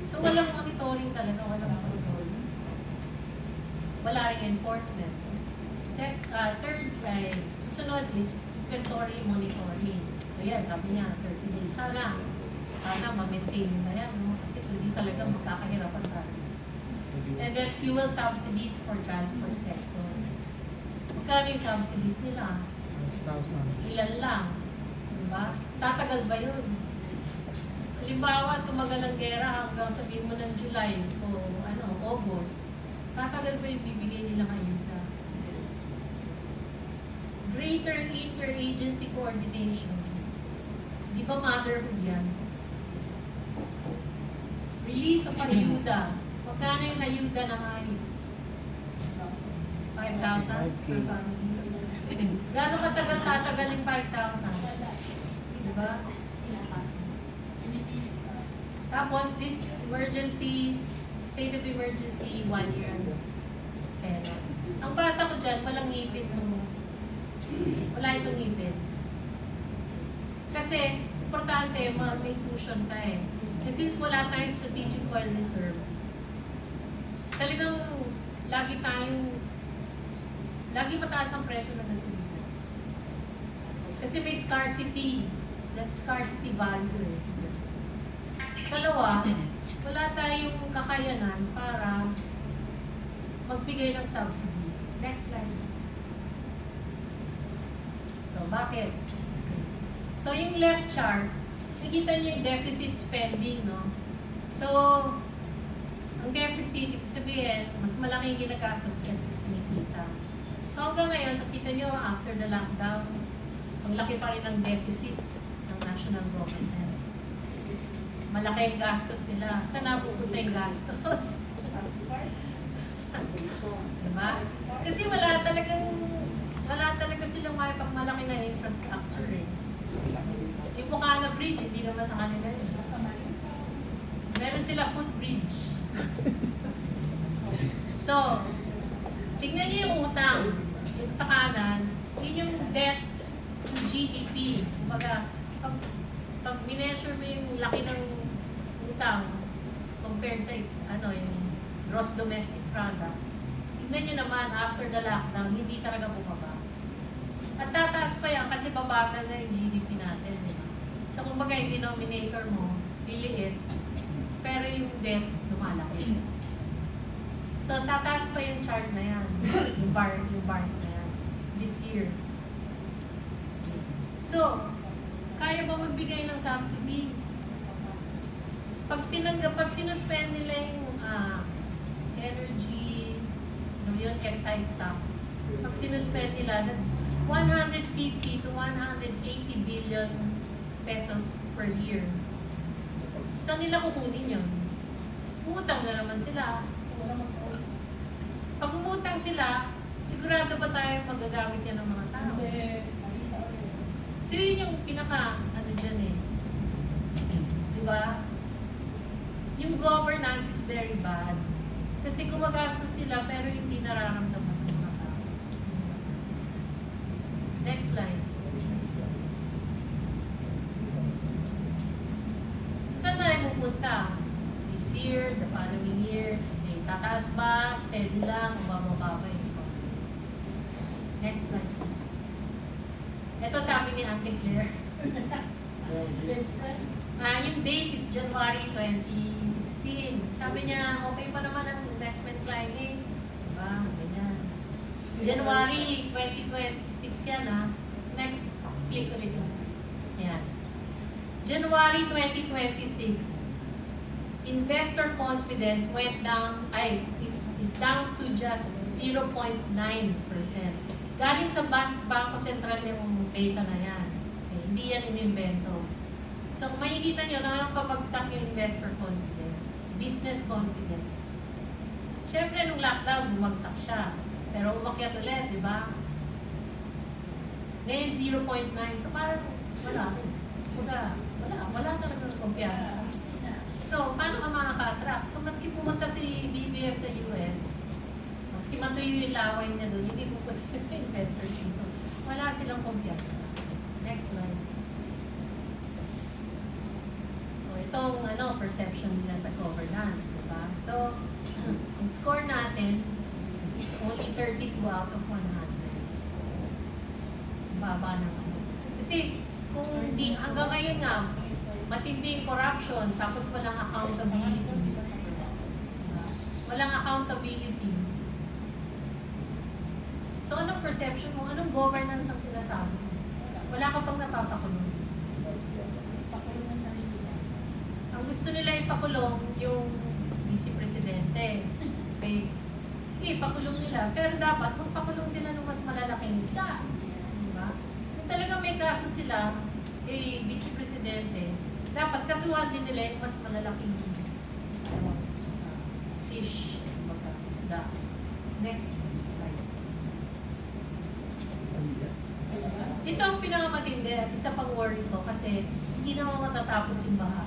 So walang monitoring talaga, walang monitoring. Wala ring enforcement. Third, susunod is inventory monitoring. So yeah, sabi niya, 30 days. Sana ma-maintain na yan, no? Kasi hindi talaga magkakahirapan tayo. And then fuel subsidies for transport sector. Magkano yung subsidies nila? 1,000. Ilan lang. Diba? Tatagal ba yun? Halimbawa, tumagal ang gera hanggang sabihin mo ng July o August. Tatagal ba yung bibigay nila ayuda? Greater interagency coordination. Di ba motherhood yan? Release of ayuda. Magkano yung ayuda ng AIS? 5,000 per family. Gano'ng katagal tatagal yung 5,000? Diba? Tapos, this emergency, state of emergency, 1 year. Pero, ang basa ko dyan, walang ngipin mo. Wala itong ngipin. Kasi, importante, may cushion ka eh. Kasi since wala tayong strategic oil reserve, talagang lagi mataas ang presyo ng gasolina. Kasi may scarcity. That's scarcity value eh. Dalawa, wala tayong kakayanan para magbigay ng subsidy. Next slide. So, bakit? So, yung left chart, nakikita niyo yung deficit spending, no? So, ang deficit, ibig sabihin, mas malaki yung ginagastos kaysa sa kinikita. So, hanggang ngayon, nakita niyo, after the lockdown, ang laki pa rin ng deficit ng national government. Malaki yung gastos nila. Saan napupunta yung gastos? Diba? Kasi wala talaga silang may pagmalaki na infrastructure eh. Yung Bukana Bridge, hindi naman sa kanila yun. Meron sila footbridge. So, tingnan niyo yung utang. Yung sa kanan, yun yung debt to GDP. Kumbaga, pag mineasure mo yung laki ng utang compared sa yung gross domestic product, tingnan nyo naman, after the lockdown, hindi talaga bumaba. At tataas pa yan kasi babagal na yung GDP natin. Diba? So, kumbaga, yung denominator mo, liliit, pero yung debt, lumalaki. So, tataas pa yung chart na yan, yung bars na yan, this year. So, kaya ba magbigay ng subsidy? Pag sinuspend nila yung energy, yung excise tax, pag sinuspend nila, that's 150 to 180 billion pesos per year. Saan nila kukunin yun? Utang na naman sila. Pag umutang sila, sigurado ba tayo magagamit yan ng mga tao? So yun yung dyan eh. Diba? Yung governance is very bad. Kasi gumagastos sila pero hindi nararamdaman ng mga tao. Next slide. So saan tayo pupunta? This year, the following years, tataas ba, steady lang, o bababa pa yun? Next slide please. Ito sabi ni Auntie Claire. Yung date is January 2016. Sabi niya, okay pa naman ang investment climate. Diba? Ganyan. January 2026 yan ha. Next, click ulit yung slide. Ayan. January 2026, investor confidence went down, is down to just 0.9%. Galing sa Bangko Sentral yung data na yan. Okay, hindi yan inimbento. So kung makikita nyo, talagang pabagsak yung investor confidence, business confidence. Siyempre, nung lockdown, bumagsak siya. Pero umakyat ulit, di ba? Ngayon, 0.9. So parang wala rin. Wala talaga ng kumpiyansa. So, paano ka makaka-attract? So, maski pumunta si BBM sa US, maski matuyo yung laway niya doon, hindi pupunta yung investors dito. Wala silang kumpiyansa. Next slide. So, itong perception nila sa governance, di ba? So, ang score natin, it's only 32 out of 100. Baba naman. Kasi kung di, hanggang ngayon nga, matindi yung corruption, tapos walang accountability. Walang accountability. So, anong perception mo? Anong governance ang sinasabi mo? Wala ka pang napapakulong. Ang gusto nila ipakulong yung vice presidente. Okay. Sige, pakulong nila. Pero dapat magpakulong sila ng mas malalaking isda. Diba? Kung talagang may kaso sila kay vice presidente, dapat kasuhan din nila yung mas malalaking fish, isda. Next slide. Ito ang pinakamatindi at isa pang worry ko kasi hindi naman matatapos yung baha.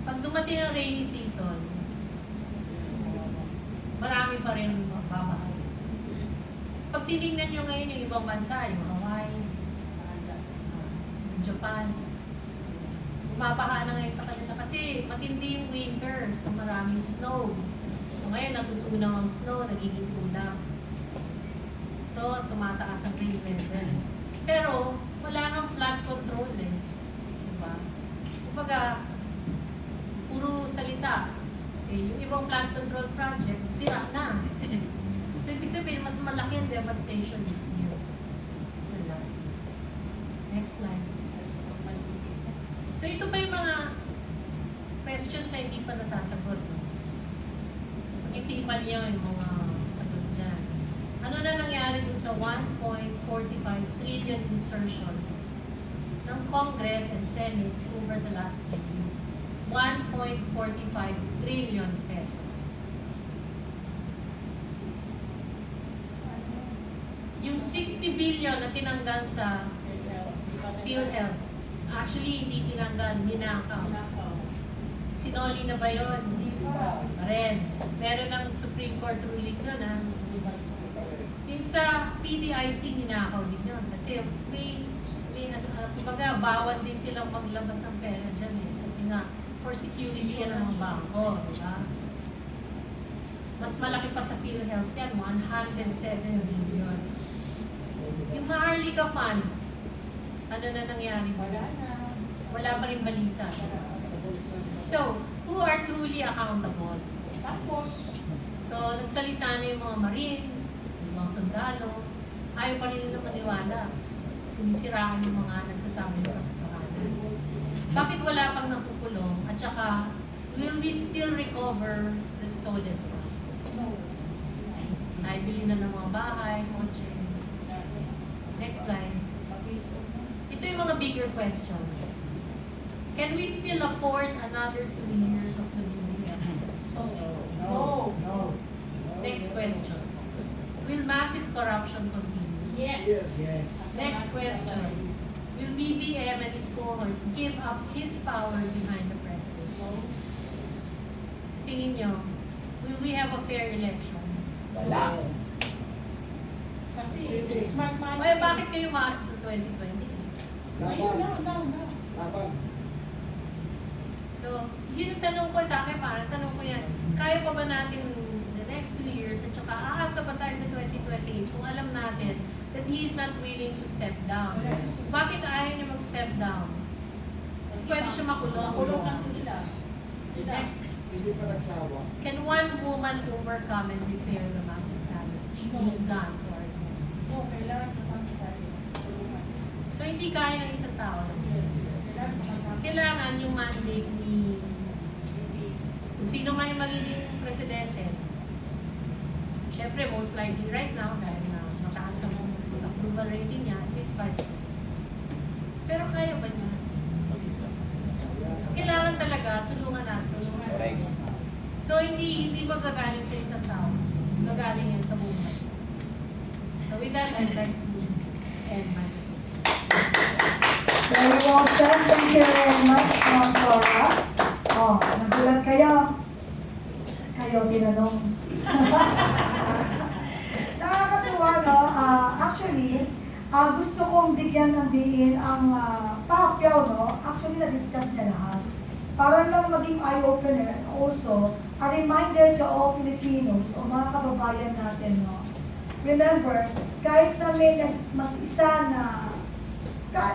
Pag dumating ang rainy season, marami pa rin babahay. Pag tinignan nyo ngayon yung ibang bansa, yung Hawaii, yung Japan, bumabaha na ngayon sa kanila kasi matindi yung winter, so maraming snow. So ngayon natutunaw ang snow, nagiging kulang. So tumataas ang rain level. Pero wala nang flood control eh. Diba? Kumbaga, puro salita. Okay, yung ibang flood control projects, sira na. So ibig sabihin, mas malaki ang devastation this year than last year. Next slide. So ito pa yung mga questions na hindi pa nasasagot. No? Isipan niyo yung mga sagot dyan. Ano na nangyari dun sa 1.45 trillion insertions ng Congress and Senate over the last 3 years? 1.45 trillion pesos. Yung 60 billion na tinanggal sa PhilHealth, actually hindi tinanggal, ninakaw. Sinoli na ba yun? Hindi pa rin. Meron ng Supreme Court ruling doon ha. Yung sa PDIC, ninakaw din yun. Kasi kumbaga, bawal din silang maglabas ng pera dyan eh. Kasi nga, for security yan ang mga bangko, di ba? Mas malaki pa sa PhilHealth yan, 107 billion. Yung Maharlika funds, ano na nangyari? Wala pa rin balita. So, who are truly accountable? So, nagsalita na yung mga Marines, yung mga sundalo, ayaw pa rin nila maniwala. Sinisiraan yung mga nagsasabi ng kapatakasan. Bakit wala pang napukulong? At saka, will we still recover the stolen funds? Naibili na ng mga bahay, kotse. Next slide. Ito yung mga bigger questions. Can we still afford another 2 years of the new No. Next question. Will massive corruption continue? Yes. Next question. Will BBM and his cohorts give up his power behind the president? Sa tingin nyo, will we have a fair election? Wala. Kasi smart money. Kaya bakit kayo maasa sa 2020? Laban. So, yun ang tanong ko sa akin, parang tanong ko yan, kaya pa ba natin the next 2 years at saka aasa ba tayo sa 2028 kung alam natin that he is not willing to step down? Bakit ayaw niya mag-step down? Kasi pwede siya makulong. Makulong kasi sila. Next, Hindi pa nagsawa. can one woman overcome and repair the massive damage being done to our home? Oo, kailangan kasama tayo. So, hindi kaya ng isang tao. Yes. Kailangan sa kasama. Kailangan yung mandate ni kung sino man yung magiging presidente. Siyempre, most likely right now, dahil na mataas ang approval rating niya, is vice president. Pero kaya ba niya? So, kailangan talaga, tulungan natin. Correct. So, hindi magagaling sa isang tao. Gagaling yan sa buong bansa. So, with that, I'd like to end my presentation. Very well said. Thank you very much, Ma'am Flora. Oh, nagulat kayo. Kayo tinanong. Nakakatuwa, no? Actually, gusto kong bigyan ng diin ang Pacquiao, no? Actually, na-discuss niya lahat. para lang maging eye-opener and also a reminder to all Filipinos o mga kababayan natin, no? Remember, kahit na may mag-isa na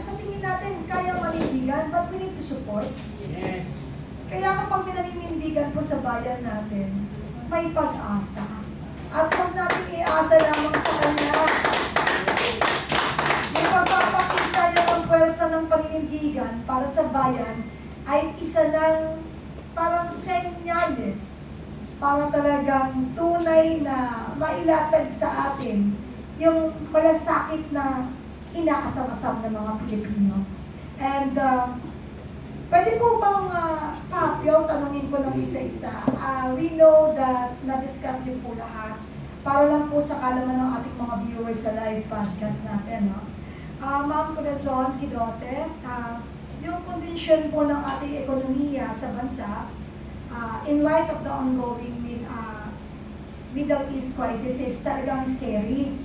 sa tingin natin kaya manindigan, but we need to support. Yes. Kaya kapag may naninindigan po sa bayan natin, may pag-asa. At huwag natin iasa lamang sa kanya. Yung pagpapakita niya ng pwersa ng paninindigan para sa bayan ay isa ng parang senyales para talagang tunay na mailatag sa atin yung malasakit na inaasam-asam ng mga Pilipino. And pwede po bang, Papio, tanungin ko ng isa-isa. We know that na-discuss din po lahat para lang po sa kalaman ng ating mga viewers sa live podcast natin. No? Ma'am Corazon Quidote, yung kondisyon po ng ating ekonomiya sa bansa, in light of the ongoing Middle East crisis is talagang scary.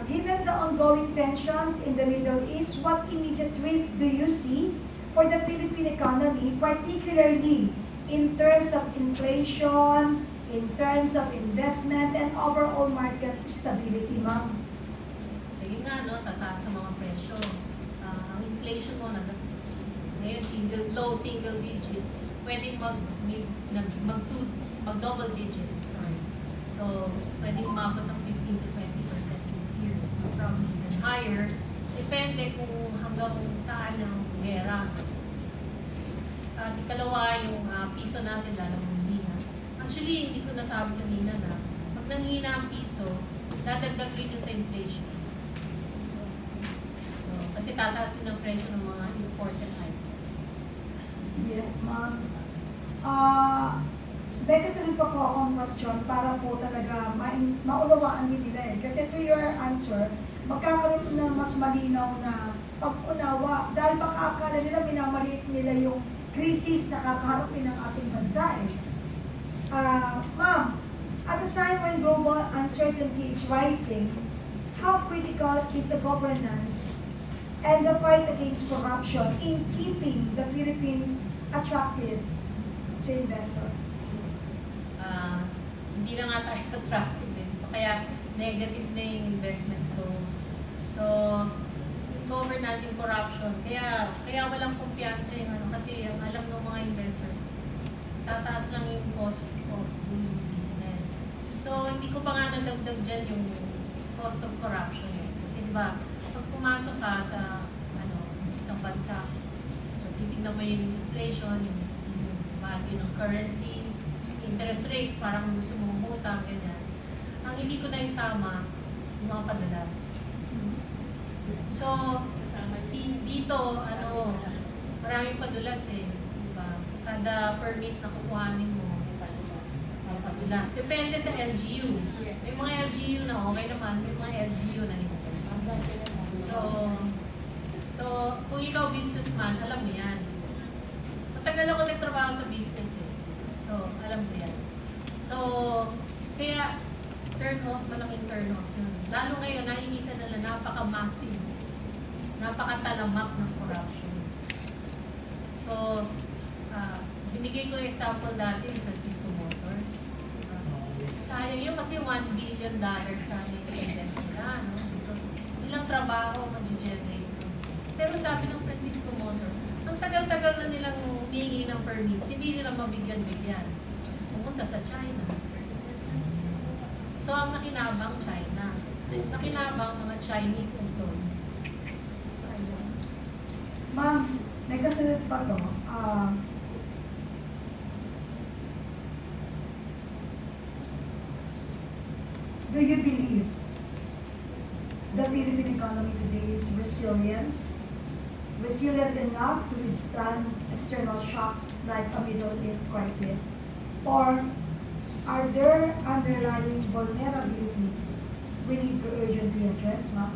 Given the ongoing tensions in the Middle East, what immediate risk do you see for the Philippine economy, particularly in terms of inflation, in terms of investment, and overall market stability, ma'am? So yun nga, no, tataas sa mga presyo. Ang inflation mo, ngayon low single digit, pwedeng mag-double digit, sorry. So, pwedeng umabot ng 15 to 20% this year. Probably even higher. Depende kung hanggang saan ang gera. At ikalawa, yung piso natin lalong humina. Actually, hindi ko nasabi kanina na pag nanghina ang piso, dadagdag rin yun sa inflation. So, kasi tataas din ang presyo ng mga imported items. Yes, ma'am. Becca, salit pa po akong question para po talaga maunawaan din nila eh. Kasi to your answer, magkakaroon na mas malinaw na pag-unawa dahil baka akala nila minamaliit nila yung krisis na kakaharapin ng ating bansa eh. Ma'am, at a time when global uncertainty is rising, how critical is the governance and the fight against corruption in keeping the Philippines attractive to investor? Hindi na nga tayo attractive eh. Kaya negative na yung investment flows. So, yung governance, yung corruption, kaya walang kumpiyansa yung ano, kasi ang alam ng mga investors, tataas lang yung cost of doing business. So, hindi ko pa nga nadagdag dyan yung cost of corruption eh. Kasi di ba, pag pumasok ka sa isang bansa, so titignan mo yung inflation, yung value ng currency, interest rates, parang gusto mong umutang, ganyan. Ang hindi ko na isama, yung mga padalas. So, dito, maraming padulas eh. Diba? Kada permit na kukuhanin mo, may padulas. Depende sa LGU. May mga LGU na okay naman, may mga LGU na hindi. So, kung ikaw businessman, alam mo yan. Matagal ako nagtrabaho sa business eh. So, alam mo yan. So, kaya, malaking turn off yun. Lalo ngayon, nakikita nila napaka-massive, napaka-talamak ng corruption. So, binigay ko yung example dati yung Francisco Motors. Sayang yun kasi $1 billion sana yung invest nila, no? Because ilang trabaho mag-generate. Pero sabi ng Francisco Motors, ang tagal-tagal na nilang humingi ng permits, hindi sila mabigyan-bigyan. Pumunta sa China. So, ang nakinabang China. Nakinabang mga Chinese employees. So, ayun. Ma'am, may kasunod pa to. Do you believe the Philippine economy today is resilient enough to withstand external shocks like a Middle East crisis? Or are there underlying vulnerabilities we need to urgently address, ma'am?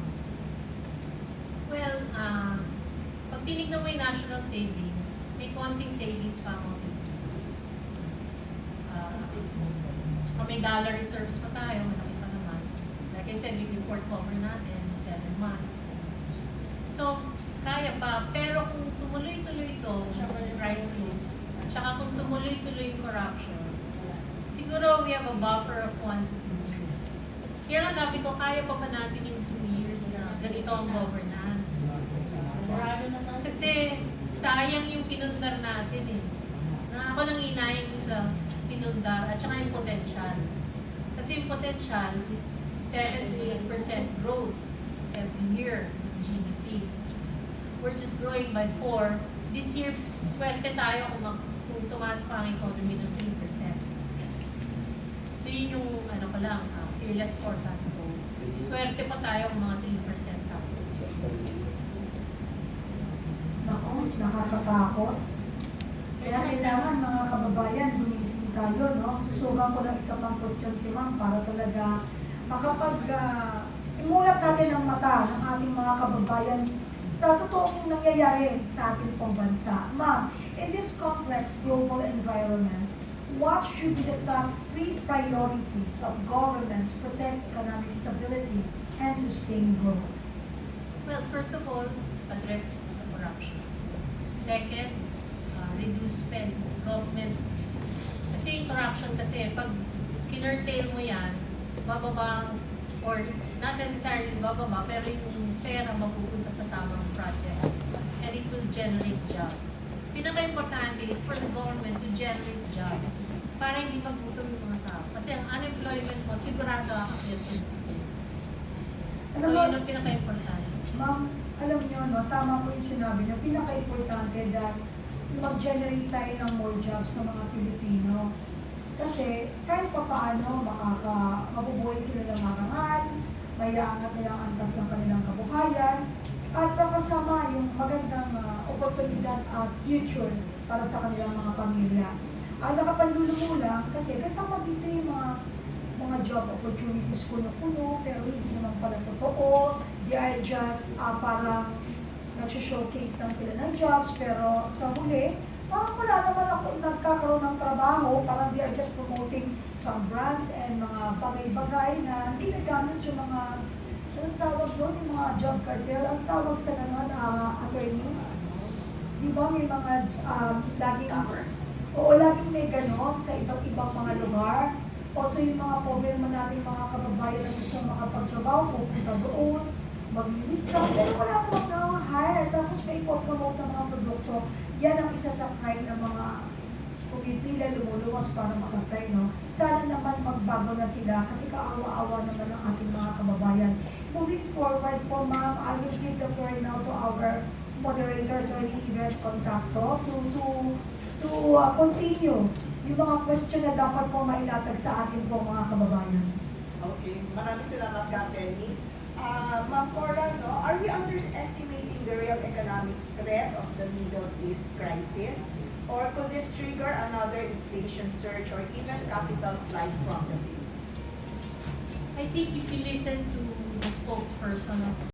Well, pag tinignan mo yung national savings, may konting savings pa ako. May dollar reserves pa tayo, malaki pa naman. Like I said, yung import cover natin, 7 months. So, kaya pa. Pero kung tumuloy-tuloy ito, crisis, tsaka kung tumuloy-tuloy yung corruption, siguro we have a buffer of 1 to 2 years. Kaya nga sabi ko, kaya pa ba natin yung 2 years na ganito ang governance? Sigurado na sa Kasi sayang yung pinundar natin eh. Na ako nang inayin ko sa pinundar at saka yung potential. Kasi yung potential is 7 to 8% growth every year in GDP. We're just growing by 4. This year, swerte tayo kung tumaas pa ang economy ng 3%. So yun yung ano pa lang, fearless forecast ko. Swerte pa tayo kung mga 3% tapos. Naku, nakakatakot. Kaya kailangan mga kababayan, gumising tayo, no? Susugan ko lang isa pang question si Ma'am para talaga imulat natin ang mata ng ating mga kababayan sa totoong nangyayari sa ating pong bansa. Ma'am, in this complex global environment, what should be the top 3 priorities of government to protect economic stability and sustain growth? Well, first of all, address the corruption. Second, reduce spend government. Kasi yung corruption kasi, pag kinurtail mo yan, bababa, or not necessarily bababa, pero yung pera mapupunta sa tamang projects and it will generate jobs. Pinaka-importante is for the government to generate jobs para hindi magutom yung mga tao. Kasi ang unemployment mo, sigurado aakyat yun this year. So yun ang pinaka-importante. Ma'am, alam niyo, no, tama po yung sinabi niyo, pinaka-importante dahil mag-generate tayo ng more jobs sa mga Pilipino. Kasi kahit pa paano, mabubuhay sila ng marangal, mayaangat nila ang antas ng kanilang kabuhayan, at kasama yung magandang oportunidad at future para sa kanilang mga pamilya. Ang nakapanlulumo lang kasi kasama dito yung mga job opportunities kuno-kuno, pero hindi naman pala totoo. They are just parang nag-showcase lang sila ng jobs, pero sa huli, parang wala naman ako nagkakaroon ng trabaho, parang they are just promoting some brands and mga bagay-bagay na ginagamit yung mga, anong tawag doon, yung mga job cartel, ang tawag sa naman, attorney. Di ba may mga laging, laging may ganon sa iba't ibang mga lugar. O so yung mga problema natin, mga kababayan na gusto makapagtrabaho, pupunta doon, maglilista, pero wala po na-hire, tapos may ipopromote ng mga produkto. Yan ang isa sa crime ng mga pumipila, lumuluwas para makatay, no? Sana naman magbago na sila kasi kaawa-awa naman ang ating mga kababayan. Moving forward po, ma'am, I will give the floor now to our moderator, Attorney Yvette Contacto, to continue yung mga question na dapat po mailatag sa ating po mga kababayan. Okay, maraming salamat ka, Penny. Ma'am Cora, no, are we underestimating the real economic threat of the Middle East crisis? Or could this trigger another inflation surge or even capital flight from the Philippines? I think if you listen to the spokesperson of